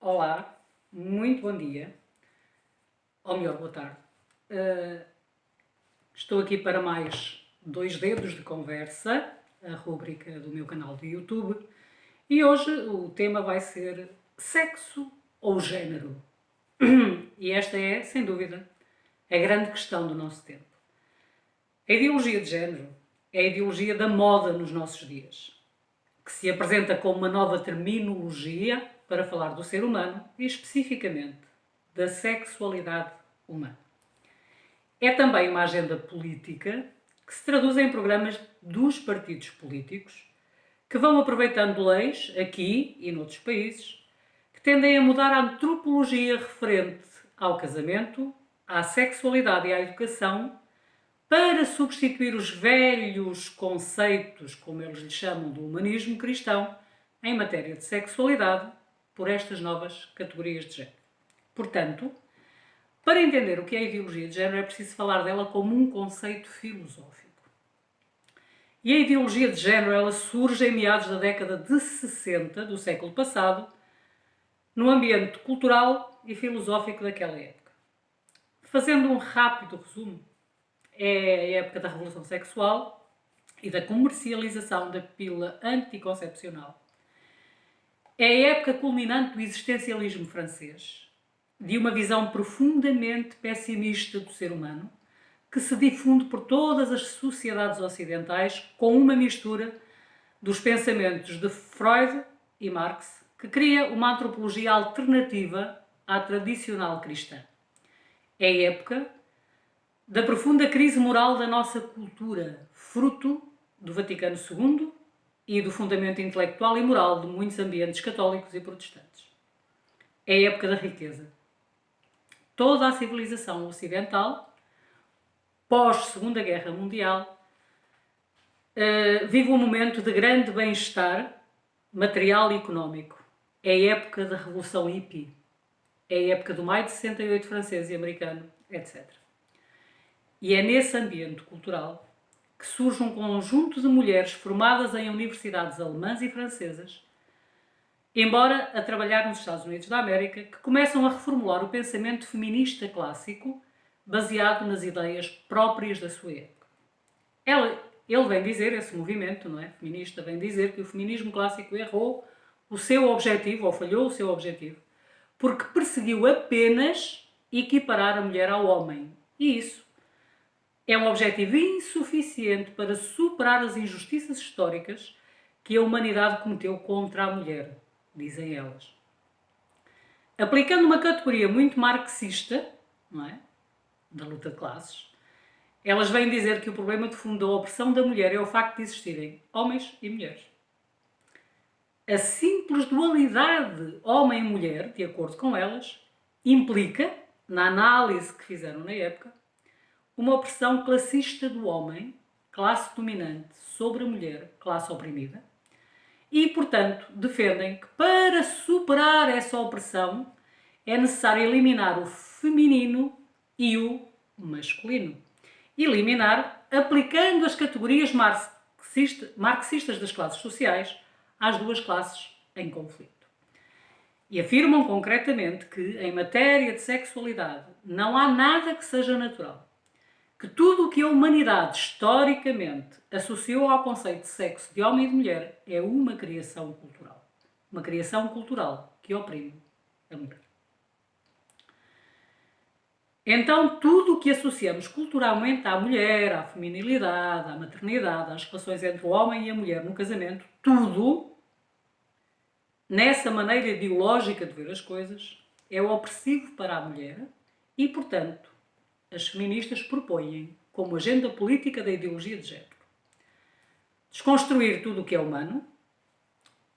Olá, muito bom dia, ou melhor, boa tarde. Uh, Estou aqui para mais dois dedos de conversa, a rúbrica do meu canal do YouTube, e hoje o tema vai ser sexo ou género. E esta é, sem dúvida, a grande questão do nosso tempo. A ideologia de género é a ideologia da moda nos nossos dias, que se apresenta como uma nova terminologia para falar do ser humano e especificamente da sexualidade humana. É também uma agenda política que se traduz em programas dos partidos políticos que vão aproveitando leis, aqui e noutros países, que tendem a mudar a antropologia referente ao casamento, à sexualidade e à educação para substituir os velhos conceitos, como eles lhe chamam, do humanismo cristão, em matéria de sexualidade, por estas novas categorias de género. Portanto, para entender o que é a ideologia de género é preciso falar dela como um conceito filosófico. E a ideologia de género ela surge em meados da década de 60 do século passado, no ambiente cultural e filosófico daquela época. Fazendo um rápido resumo, é a época da Revolução Sexual e da comercialização da pílula anticoncepcional. É a época culminante do existencialismo francês, de uma visão profundamente pessimista do ser humano, que se difunde por todas as sociedades ocidentais com uma mistura dos pensamentos de Freud e Marx, que cria uma antropologia alternativa à tradicional cristã. É a época da profunda crise moral da nossa cultura, fruto do Vaticano II e do fundamento intelectual e moral de muitos ambientes católicos e protestantes. É a época da riqueza. Toda a civilização ocidental, pós-Segunda Guerra Mundial, vive um momento de grande bem-estar material e económico. É a época da Revolução Hippie. É a época do Maio de 68 francês e americano, etc. E é nesse ambiente cultural que surge um conjunto de mulheres formadas em universidades alemãs e francesas, embora a trabalhar nos Estados Unidos da América, que começam a reformular o pensamento feminista clássico baseado nas ideias próprias da sua época. Ele vem dizer, esse movimento, não é, feminista, vem dizer que o feminismo clássico errou o seu objetivo, ou falhou o seu objetivo, porque perseguiu apenas equiparar a mulher ao homem. E isso é um objetivo insuficiente para superar as injustiças históricas que a humanidade cometeu contra a mulher, dizem elas. Aplicando uma categoria muito marxista, não é? Da luta de classes, elas vêm dizer que o problema de fundo da opressão da mulher é o facto de existirem homens e mulheres. A simples dualidade homem e mulher, de acordo com elas, implica, na análise que fizeram na época, uma opressão classista do homem, classe dominante, sobre a mulher, classe oprimida, e, portanto, defendem que para superar essa opressão é necessário eliminar o feminino e o masculino. Eliminar aplicando as categorias marxistas das classes sociais às duas classes em conflito. E afirmam concretamente que, em matéria de sexualidade, não há nada que seja natural. Que tudo o que a humanidade historicamente associou ao conceito de sexo de homem e de mulher é uma criação cultural. Uma criação cultural que oprime a mulher. Então, tudo o que associamos culturalmente à mulher, à feminilidade, à maternidade, às relações entre o homem e a mulher no casamento, tudo, nessa maneira ideológica de ver as coisas, é opressivo para a mulher e, portanto, as feministas propõem como agenda política da ideologia de género desconstruir tudo o que é humano,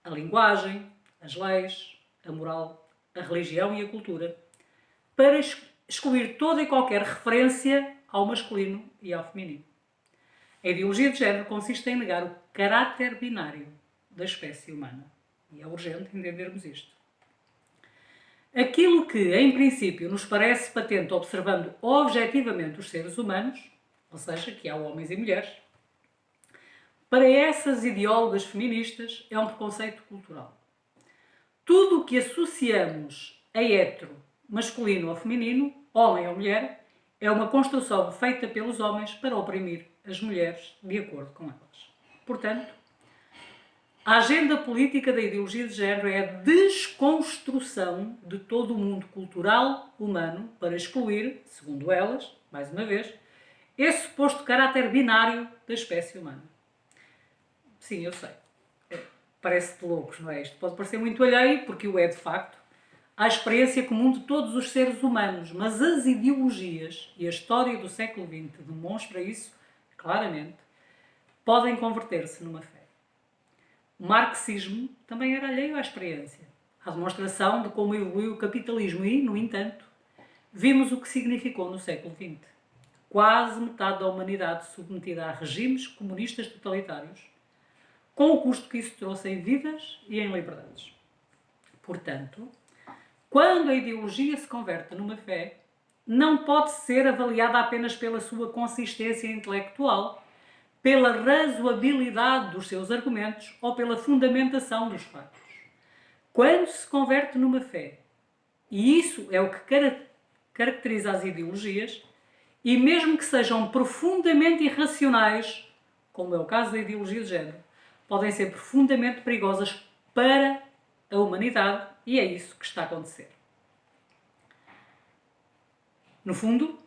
a linguagem, as leis, a moral, a religião e a cultura, para excluir toda e qualquer referência ao masculino e ao feminino. A ideologia de género consiste em negar o caráter binário da espécie humana. E é urgente entendermos isto. Aquilo que, em princípio, nos parece patente observando objetivamente os seres humanos, ou seja, que há homens e mulheres, para essas ideólogas feministas é um preconceito cultural. Tudo que associamos a hetero, masculino ou feminino, homem ou mulher, é uma construção feita pelos homens para oprimir as mulheres de acordo com elas. Portanto, a agenda política da ideologia de género é a desconstrução de todo o mundo cultural humano para excluir, segundo elas, mais uma vez, esse suposto caráter binário da espécie humana. Sim, eu sei. Parece de loucos, não é? Isto pode parecer muito alheio, porque o é de facto, à experiência comum de todos os seres humanos, mas as ideologias e a história do século XX demonstra isso claramente, podem converter-se numa fé. O marxismo também era alheio à experiência, à demonstração de como evoluiu o capitalismo e, no entanto, vimos o que significou no século XX. Quase metade da humanidade submetida a regimes comunistas totalitários, com o custo que isso trouxe em vidas e em liberdades. Portanto, quando a ideologia se converte numa fé, não pode ser avaliada apenas pela sua consistência intelectual, pela razoabilidade dos seus argumentos ou pela fundamentação dos factos. Quando se converte numa fé, e isso é o que caracteriza as ideologias, e mesmo que sejam profundamente irracionais, como é o caso da ideologia de género, podem ser profundamente perigosas para a humanidade, e é isso que está a acontecer. No fundo,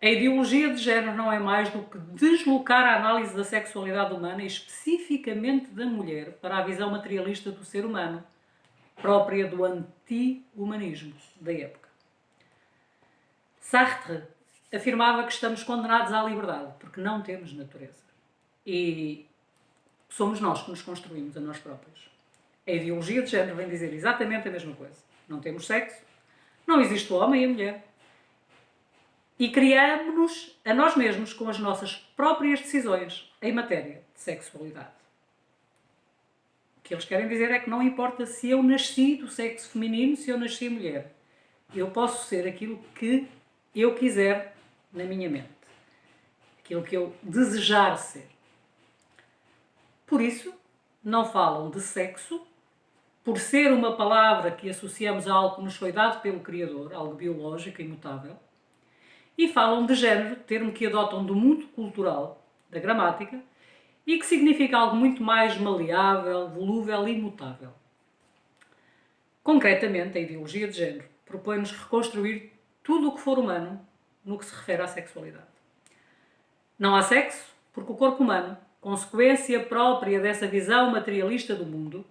a ideologia de género não é mais do que deslocar a análise da sexualidade humana e especificamente da mulher para a visão materialista do ser humano, própria do anti-humanismo da época. Sartre afirmava que estamos condenados à liberdade porque não temos natureza. E somos nós que nos construímos a nós próprios. A ideologia de género vem dizer exatamente a mesma coisa. Não temos sexo, não existe o homem e a mulher. E criamos-nos a nós mesmos com as nossas próprias decisões em matéria de sexualidade. O que eles querem dizer é que não importa se eu nasci do sexo feminino, se eu nasci mulher. Eu posso ser aquilo que eu quiser na minha mente. Aquilo que eu desejar ser. Por isso, não falam de sexo, por ser uma palavra que associamos a algo que nos foi dado pelo Criador, algo biológico e imutável, e falam de género, termo que adotam do mundo cultural, da gramática, e que significa algo muito mais maleável, volúvel e mutável. Concretamente, a ideologia de género propõe-nos reconstruir tudo o que for humano no que se refere à sexualidade. Não há sexo, porque o corpo humano, consequência própria dessa visão materialista do mundo,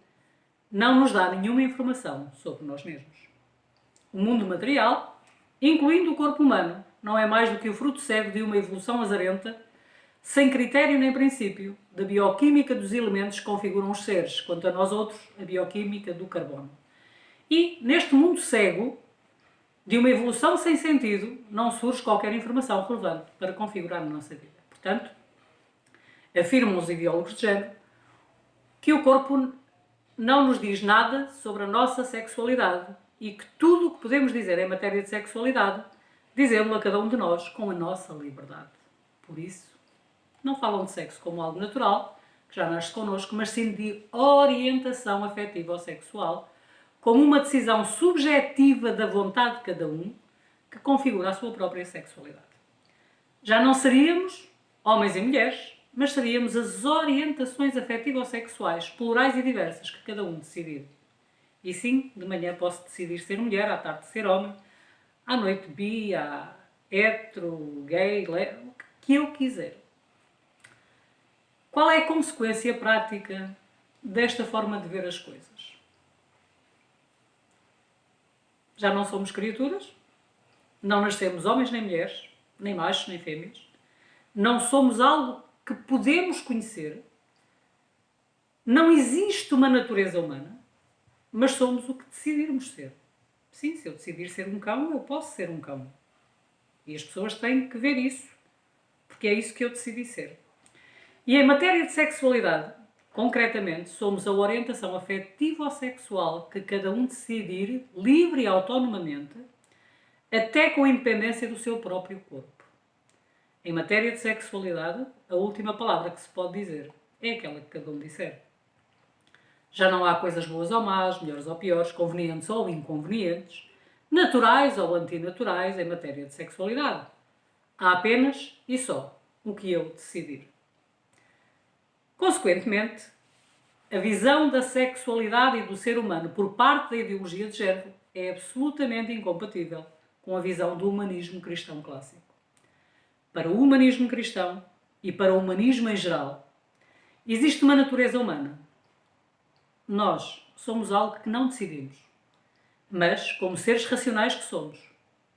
não nos dá nenhuma informação sobre nós mesmos. O mundo material, incluindo o corpo humano, não é mais do que o fruto cego de uma evolução azarenta, sem critério nem princípio, da bioquímica dos elementos que configuram os seres, quanto a nós outros, a bioquímica do carbono. E, neste mundo cego, de uma evolução sem sentido, não surge qualquer informação relevante para configurar a nossa vida. Portanto, afirmam os ideólogos de género que o corpo não nos diz nada sobre a nossa sexualidade e que tudo o que podemos dizer em matéria de sexualidade, dizemos a cada um de nós com a nossa liberdade. Por isso, não falam de sexo como algo natural, que já nasce connosco, mas sim de orientação afetiva ou sexual, como uma decisão subjetiva da vontade de cada um, que configura a sua própria sexualidade. Já não seríamos homens e mulheres, mas seríamos as orientações afetivo-sexuais, plurais e diversas, que cada um decidir. E sim, de manhã posso decidir ser mulher, à tarde ser homem, à noite bi, hetero, gay, o que eu quiser. Qual é a consequência prática desta forma de ver as coisas? Já não somos criaturas, não nascemos homens nem mulheres, nem machos nem fêmeas, não somos algo que podemos conhecer, não existe uma natureza humana, mas somos o que decidirmos ser. Sim, se eu decidir ser um cão, eu posso ser um cão. E as pessoas têm que ver isso, porque é isso que eu decidi ser. E em matéria de sexualidade, concretamente, somos a orientação afetivo-sexual que cada um decidir, livre e autonomamente, até com a independência do seu próprio corpo. Em matéria de sexualidade, a última palavra que se pode dizer é aquela que cada um disser. Já não há coisas boas ou más, melhores ou piores, convenientes ou inconvenientes, naturais ou antinaturais em matéria de sexualidade. Há apenas e só o que eu decidir. Consequentemente, a visão da sexualidade e do ser humano por parte da ideologia de género é absolutamente incompatível com a visão do humanismo cristão clássico. Para o humanismo cristão e para o humanismo em geral, existe uma natureza humana. Nós somos algo que não decidimos, mas, como seres racionais que somos,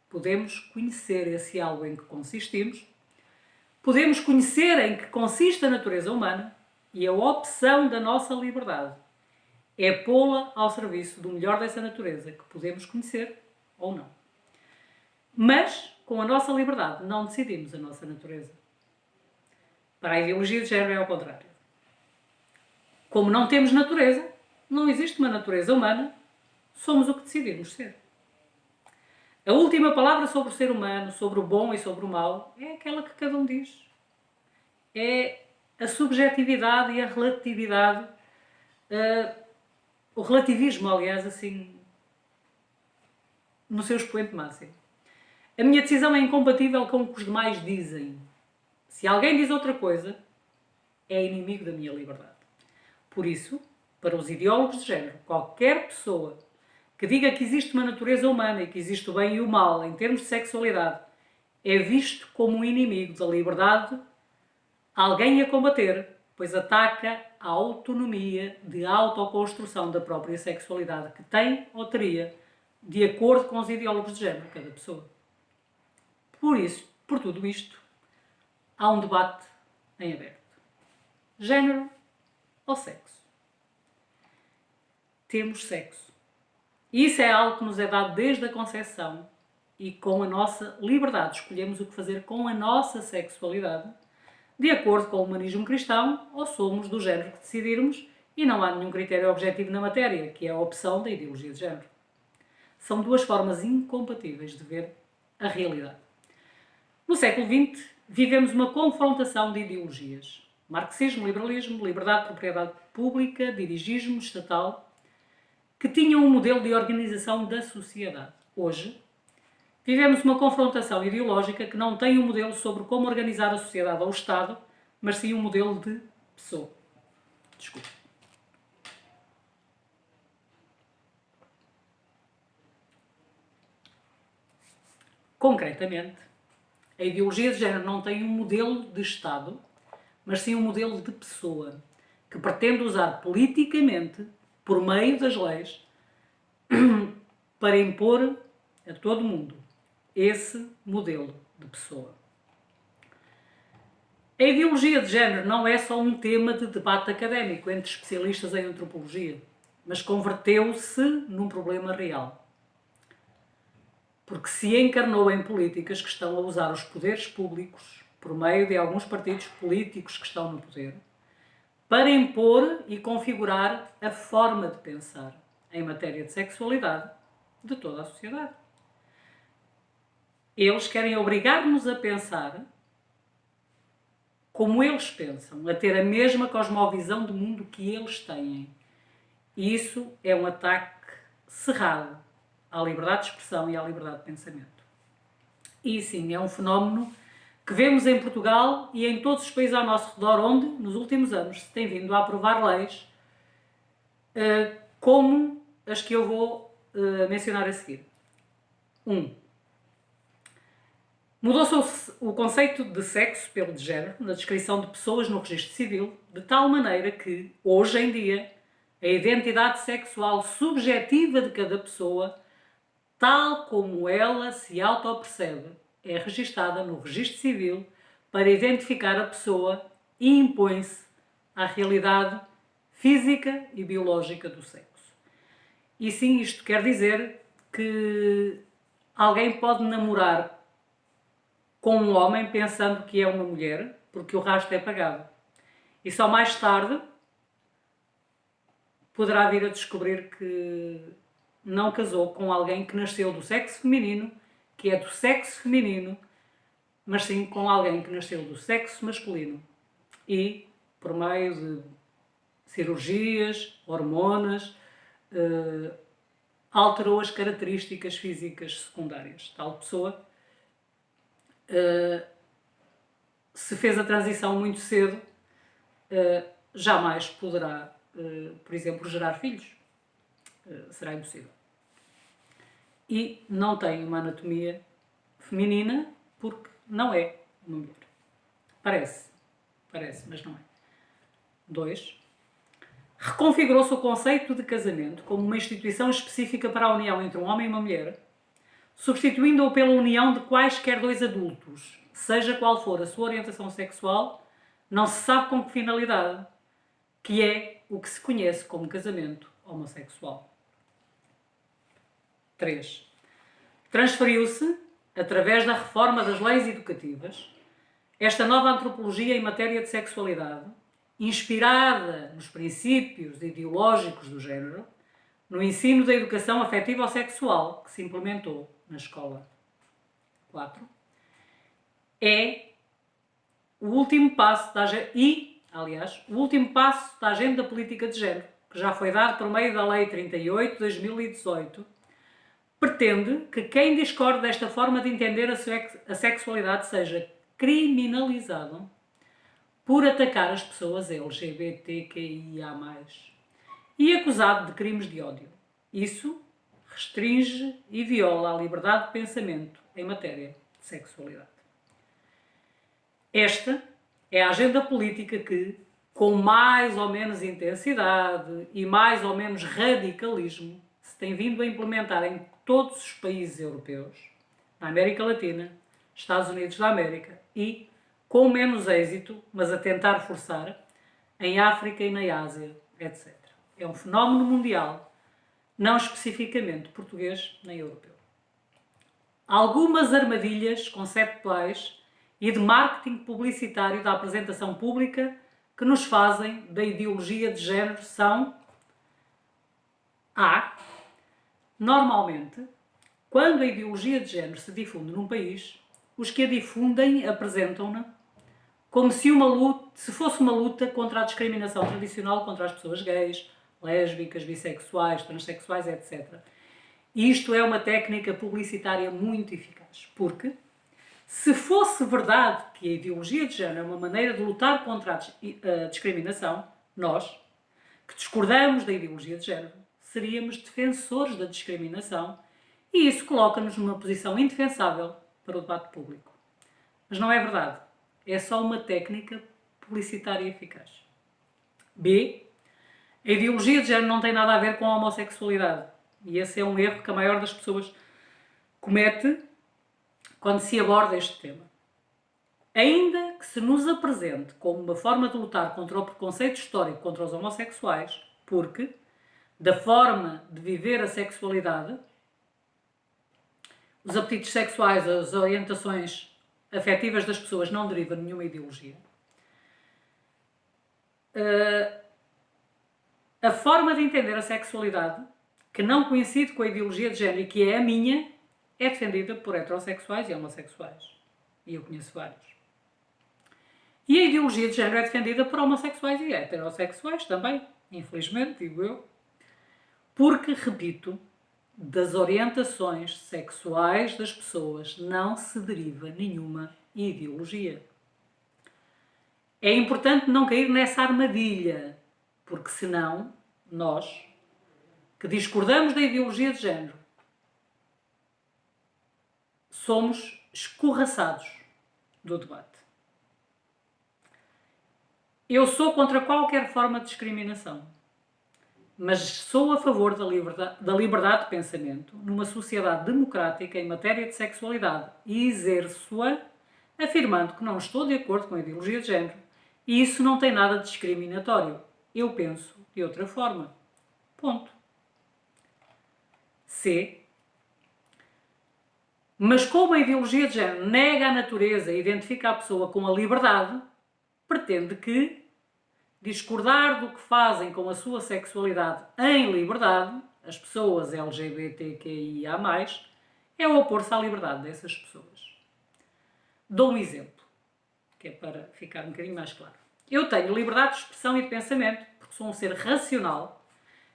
podemos conhecer esse algo em que consistimos, podemos conhecer em que consiste a natureza humana e a opção da nossa liberdade é pô-la ao serviço do melhor dessa natureza que podemos conhecer ou não. Mas, com a nossa liberdade, não decidimos a nossa natureza. Para a ideologia de género é ao contrário. Como não temos natureza, não existe uma natureza humana, somos o que decidimos ser. A última palavra sobre o ser humano, sobre o bom e sobre o mau, é aquela que cada um diz. É a subjetividade e a relatividade, o relativismo, aliás, assim, no seu expoente máximo. A minha decisão é incompatível com o que os demais dizem. Se alguém diz outra coisa, é inimigo da minha liberdade. Por isso, para os ideólogos de género, qualquer pessoa que diga que existe uma natureza humana e que existe o bem e o mal em termos de sexualidade é visto como um inimigo da liberdade, alguém a combater, pois ataca a autonomia de autoconstrução da própria sexualidade que tem ou teria, de acordo com os ideólogos de género, cada pessoa. Por isso, por tudo isto, há um debate em aberto. Género ou sexo? Temos sexo. E isso é algo que nos é dado desde a concepção e com a nossa liberdade escolhemos o que fazer com a nossa sexualidade, de acordo com o humanismo cristão, ou somos do género que decidirmos e não há nenhum critério objetivo na matéria, que é a opção da ideologia de género. São duas formas incompatíveis de ver a realidade. No século XX, vivemos uma confrontação de ideologias. Marxismo, liberalismo, liberdade, propriedade pública, dirigismo estatal, que tinham um modelo de organização da sociedade. Hoje, vivemos uma confrontação ideológica que não tem um modelo sobre como organizar a sociedade ou o Estado, mas sim um modelo de pessoa. Desculpe. Concretamente, a ideologia de género não tem um modelo de Estado, mas sim um modelo de pessoa, que pretende usar politicamente, por meio das leis, para impor a todo mundo esse modelo de pessoa. A ideologia de género não é só um tema de debate académico entre especialistas em antropologia, mas converteu-se num problema real. Porque se encarnou em políticas que estão a usar os poderes públicos, por meio de alguns partidos políticos que estão no poder, para impor e configurar a forma de pensar em matéria de sexualidade de toda a sociedade. Eles querem obrigar-nos a pensar como eles pensam, a ter a mesma cosmovisão do mundo que eles têm. E isso é um ataque cerrado à liberdade de expressão e à liberdade de pensamento. E sim, é um fenómeno que vemos em Portugal e em todos os países ao nosso redor, onde, nos últimos anos, se tem vindo a aprovar leis como as que eu vou mencionar a seguir. 1. Mudou-se o conceito de sexo pelo de género na descrição de pessoas no registro civil, de tal maneira que, hoje em dia, a identidade sexual subjetiva de cada pessoa, tal como ela se autopercebe, é registada no registro civil para identificar a pessoa e impõe-se à realidade física e biológica do sexo. E sim, isto quer dizer que alguém pode namorar com um homem pensando que é uma mulher, porque o rastro é apagado. E só mais tarde poderá vir a descobrir que não casou com alguém que nasceu do sexo feminino, que é do sexo feminino, mas sim com alguém que nasceu do sexo masculino. E, por meio de cirurgias, hormonas, alterou as características físicas secundárias. Tal pessoa, se fez a transição muito cedo, jamais poderá, por exemplo, gerar filhos. Será impossível. E não tem uma anatomia feminina porque não é uma mulher. Parece, mas não é. 2. Reconfigurou-se o conceito de casamento como uma instituição específica para a união entre um homem e uma mulher, substituindo-o pela união de quaisquer dois adultos, seja qual for a sua orientação sexual, não se sabe com que finalidade, que é o que se conhece como casamento homossexual. 3. Transferiu-se, através da reforma das leis educativas, esta nova antropologia em matéria de sexualidade, inspirada nos princípios ideológicos do género, no ensino da educação afetivo-sexual que se implementou na escola. 4. É o último passo o último passo da agenda política de género, que já foi dado por meio da Lei 38 de 2018, pretende que quem discorde desta forma de entender a sexualidade seja criminalizado por atacar as pessoas LGBTQIA+, e acusado de crimes de ódio. Isso restringe e viola a liberdade de pensamento em matéria de sexualidade. Esta é a agenda política que, com mais ou menos intensidade e mais ou menos radicalismo, se tem vindo a implementar em todos os países europeus, na América Latina, Estados Unidos da América e, com menos êxito, mas a tentar forçar, em África e na Ásia, etc. É um fenómeno mundial, não especificamente português nem europeu. Algumas armadilhas conceptuais e de marketing publicitário da apresentação pública que nos fazem da ideologia de género são: A. Normalmente, quando a ideologia de género se difunde num país, os que a difundem apresentam-na como se fosse uma luta contra a discriminação tradicional contra as pessoas gays, lésbicas, bissexuais, transexuais, etc. E isto é uma técnica publicitária muito eficaz, porque se fosse verdade que a ideologia de género é uma maneira de lutar contra a discriminação, nós, que discordamos da ideologia de género, seríamos defensores da discriminação e isso coloca-nos numa posição indefensável para o debate público. Mas não é verdade. É só uma técnica publicitária eficaz. B. A ideologia de género não tem nada a ver com a homossexualidade. E esse é um erro que a maior das pessoas comete quando se aborda este tema. Ainda que se nos apresente como uma forma de lutar contra o preconceito histórico contra os homossexuais, porque, da forma de viver a sexualidade, os apetites sexuais, as orientações afetivas das pessoas não derivam de nenhuma ideologia. A forma de entender a sexualidade, que não coincide com a ideologia de género e que é a minha, é defendida por heterossexuais e homossexuais. E eu conheço vários. E a ideologia de género é defendida por homossexuais e heterossexuais também, infelizmente, digo eu. Porque, repito, das orientações sexuais das pessoas não se deriva nenhuma ideologia. É importante não cair nessa armadilha, porque senão nós, que discordamos da ideologia de género, somos escorraçados do debate. Eu sou contra qualquer forma de discriminação, mas sou a favor da liberdade de pensamento numa sociedade democrática em matéria de sexualidade e exerço-a afirmando que não estou de acordo com a ideologia de género e isso não tem nada de discriminatório. Eu penso de outra forma. Ponto. C. Mas como a ideologia de género nega a natureza e identifica a pessoa com a liberdade, pretende que discordar do que fazem com a sua sexualidade em liberdade, as pessoas LGBTQIA+, é opor-se à liberdade dessas pessoas. Dou um exemplo, que é para ficar um bocadinho mais claro. Eu tenho liberdade de expressão e de pensamento, porque sou um ser racional,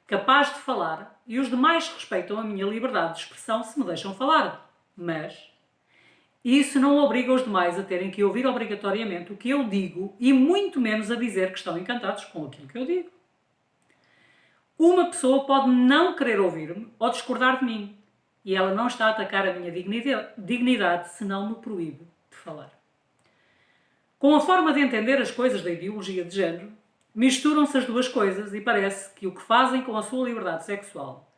capaz de falar, e os demais respeitam a minha liberdade de expressão se me deixam falar. Mas isso não obriga os demais a terem que ouvir obrigatoriamente o que eu digo e muito menos a dizer que estão encantados com aquilo que eu digo. Uma pessoa pode não querer ouvir-me ou discordar de mim e ela não está a atacar a minha dignidade se não me proíbe de falar. Com a forma de entender as coisas da ideologia de género, misturam-se as duas coisas e parece que o que fazem com a sua liberdade sexual,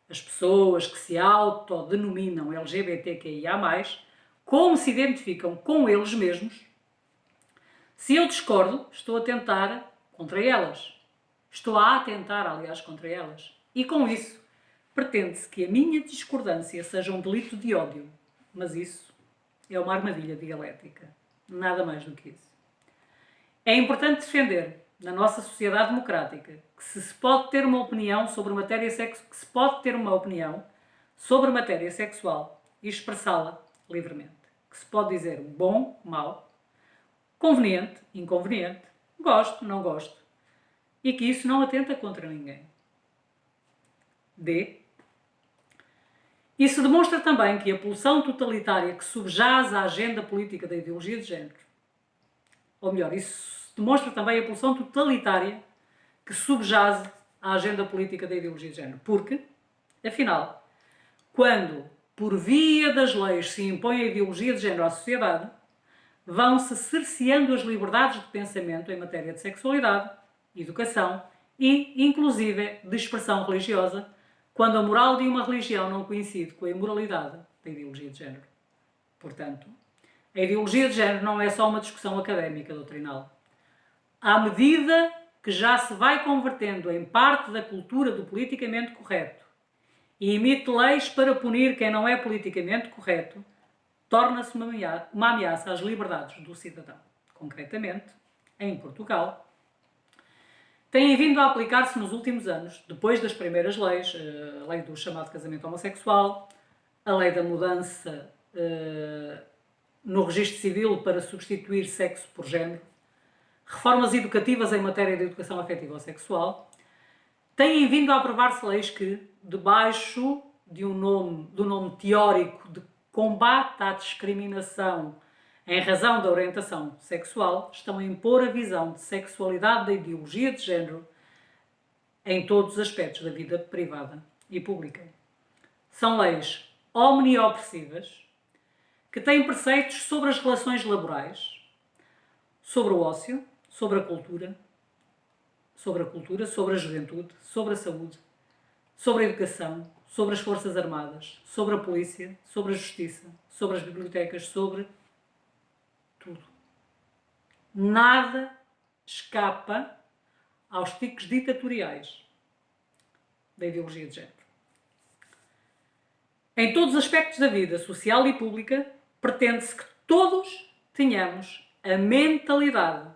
as pessoas que se autodenominam LGBTQIA+, como se identificam com eles mesmos, se eu discordo, estou a atentar contra elas. Estou a atentar, aliás, contra elas. E com isso, pretende-se que a minha discordância seja um delito de ódio. Mas isso é uma armadilha dialética. Nada mais do que isso. É importante defender, na nossa sociedade democrática, que se pode ter uma opinião sobre matéria sexual e expressá-la livremente. Que se pode dizer bom, mau, conveniente, inconveniente, gosto, não gosto, e que isso não atenta contra ninguém. D. Isso demonstra também que a pulsão totalitária que subjaz à agenda política da ideologia de género, ou melhor, isso demonstra também a pulsão totalitária que subjaz à agenda política da ideologia de género, porque, afinal, quando por via das leis se impõe a ideologia de género à sociedade, vão-se cerceando as liberdades de pensamento em matéria de sexualidade, educação e, inclusive, de expressão religiosa, quando a moral de uma religião não coincide com a imoralidade da ideologia de género. Portanto, a ideologia de género não é só uma discussão académica doutrinal. À medida que já se vai convertendo em parte da cultura do politicamente correto e emite leis para punir quem não é politicamente correto, torna-se uma ameaça às liberdades do cidadão. Concretamente, em Portugal, têm vindo a aplicar-se nos últimos anos, depois das primeiras leis, a lei do chamado casamento homossexual, a lei da mudança no registro civil para substituir sexo por género, reformas educativas em matéria de educação afetiva ou sexual, têm vindo a aprovar-se leis que, debaixo do nome teórico de combate à discriminação em razão da orientação sexual, estão a impor a visão de sexualidade da ideologia de género em todos os aspectos da vida privada e pública. São leis omniopressivas que têm preceitos sobre as relações laborais, sobre o ócio, sobre a cultura, sobre a juventude, sobre a saúde, sobre a educação, sobre as Forças Armadas, sobre a polícia, sobre a justiça, sobre as bibliotecas, sobre tudo. Nada escapa aos tiques ditatoriais da ideologia de género. Em todos os aspectos da vida social e pública, pretende-se que todos tenhamos a mentalidade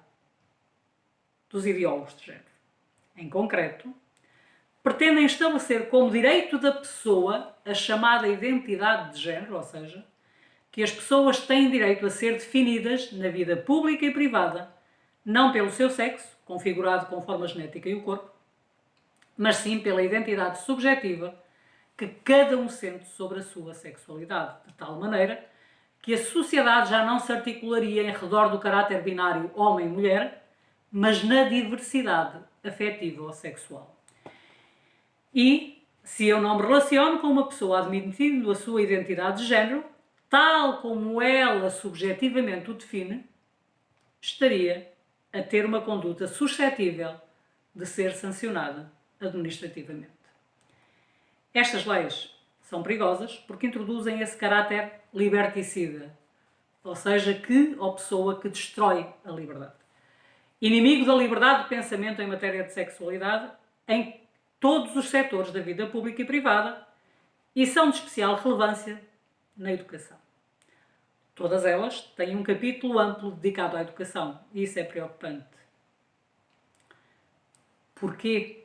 dos ideólogos de género. Em concreto, pretendem estabelecer como direito da pessoa a chamada identidade de género, ou seja, que as pessoas têm direito a ser definidas na vida pública e privada, não pelo seu sexo, configurado conforme a genética e o corpo, mas sim pela identidade subjetiva que cada um sente sobre a sua sexualidade, de tal maneira que a sociedade já não se articularia em redor do caráter binário homem-mulher, mas na diversidade afetiva ou sexual. E, se eu não me relaciono com uma pessoa admitindo a sua identidade de género, tal como ela subjetivamente o define, estaria a ter uma conduta suscetível de ser sancionada administrativamente. Estas leis são perigosas porque introduzem esse caráter liberticida, ou seja, ou pessoa que destrói a liberdade. Inimigo da liberdade de pensamento em matéria de sexualidade em todos os setores da vida pública e privada e são de especial relevância na educação. Todas elas têm um capítulo amplo dedicado à educação e isso é preocupante. Porquê?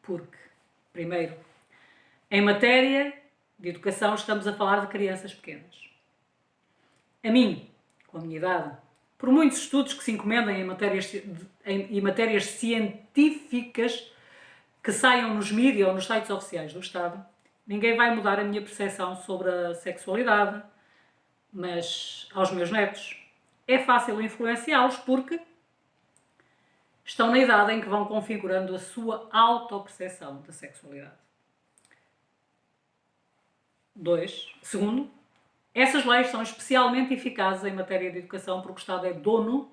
Porque, primeiro, em matéria de educação estamos a falar de crianças pequenas. A mim, com a minha idade, por muitos estudos que se encomendem em matérias científicas que saiam nos mídias ou nos sites oficiais do Estado, ninguém vai mudar a minha percepção sobre a sexualidade, mas aos meus netos é fácil influenciá-los porque estão na idade em que vão configurando a sua autoperceção da sexualidade. Segundo, essas leis são especialmente eficazes em matéria de educação porque o Estado é dono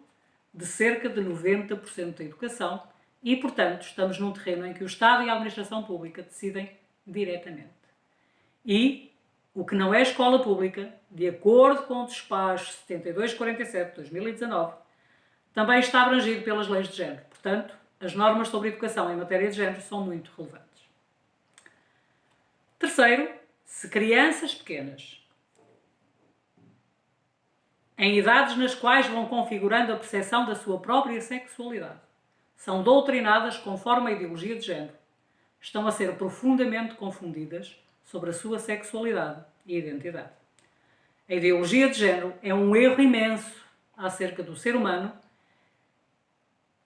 de cerca de 90% da educação e, portanto, estamos num terreno em que o Estado e a administração pública decidem diretamente. E o que não é escola pública, de acordo com o despacho 7247 de 2019, também está abrangido pelas leis de género. Portanto, as normas sobre educação em matéria de género são muito relevantes. Terceiro, se crianças pequenas, em idades nas quais vão configurando a percepção da sua própria sexualidade, são doutrinadas conforme a ideologia de género, estão a ser profundamente confundidas sobre a sua sexualidade e identidade. A ideologia de género é um erro imenso acerca do ser humano,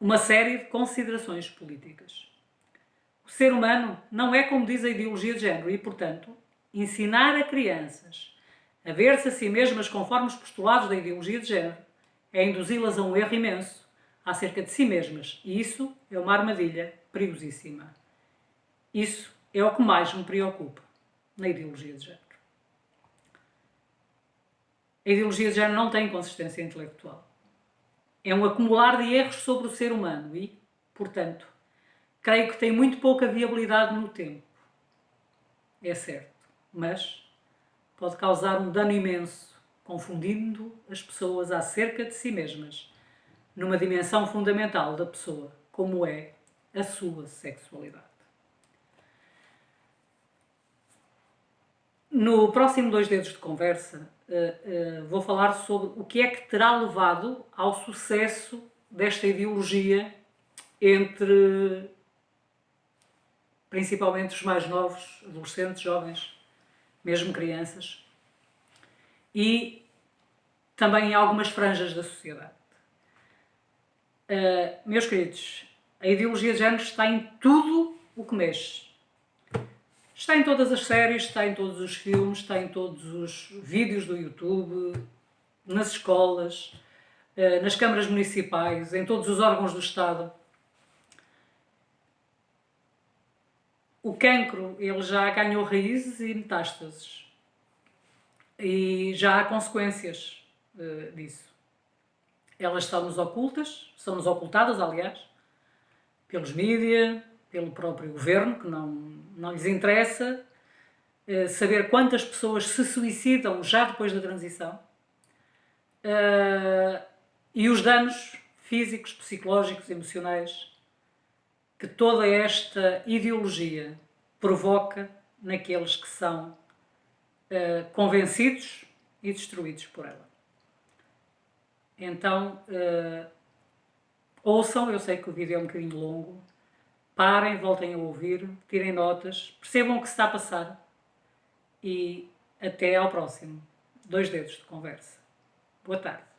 uma série de considerações políticas. O ser humano não é como diz a ideologia de género e, portanto, ensinar a crianças a ver-se a si mesmas conforme os postulados da ideologia de género é induzi-las a um erro imenso acerca de si mesmas. E isso é uma armadilha perigosíssima. Isso é o que mais me preocupa na ideologia de género. A ideologia de género não tem consistência intelectual. É um acumular de erros sobre o ser humano e, portanto, creio que tem muito pouca viabilidade no tempo. É certo, mas pode causar um dano imenso, confundindo as pessoas acerca de si mesmas, numa dimensão fundamental da pessoa, como é a sua sexualidade. No próximo 2 dedos de conversa, vou falar sobre o que é que terá levado ao sucesso desta ideologia entre, principalmente, os mais novos, adolescentes, jovens, mesmo crianças, e também em algumas franjas da sociedade. Meus queridos, a ideologia de género está em tudo o que mexe. Está em todas as séries, está em todos os filmes, está em todos os vídeos do YouTube, nas escolas, nas câmaras municipais, em todos os órgãos do Estado. O cancro, ele já ganhou raízes e metástases. E já há consequências disso. Elas são-nos ocultadas, aliás, pelos mídias, pelo próprio governo, que não lhes interessa saber quantas pessoas se suicidam já depois da transição e os danos físicos, psicológicos, emocionais que toda esta ideologia provoca naqueles que são convencidos e destruídos por ela. Então, ouçam, eu sei que o vídeo é um bocadinho longo, parem, voltem a ouvir, tirem notas, percebam o que se está a passar e até ao próximo 2 dedos de conversa. Boa tarde.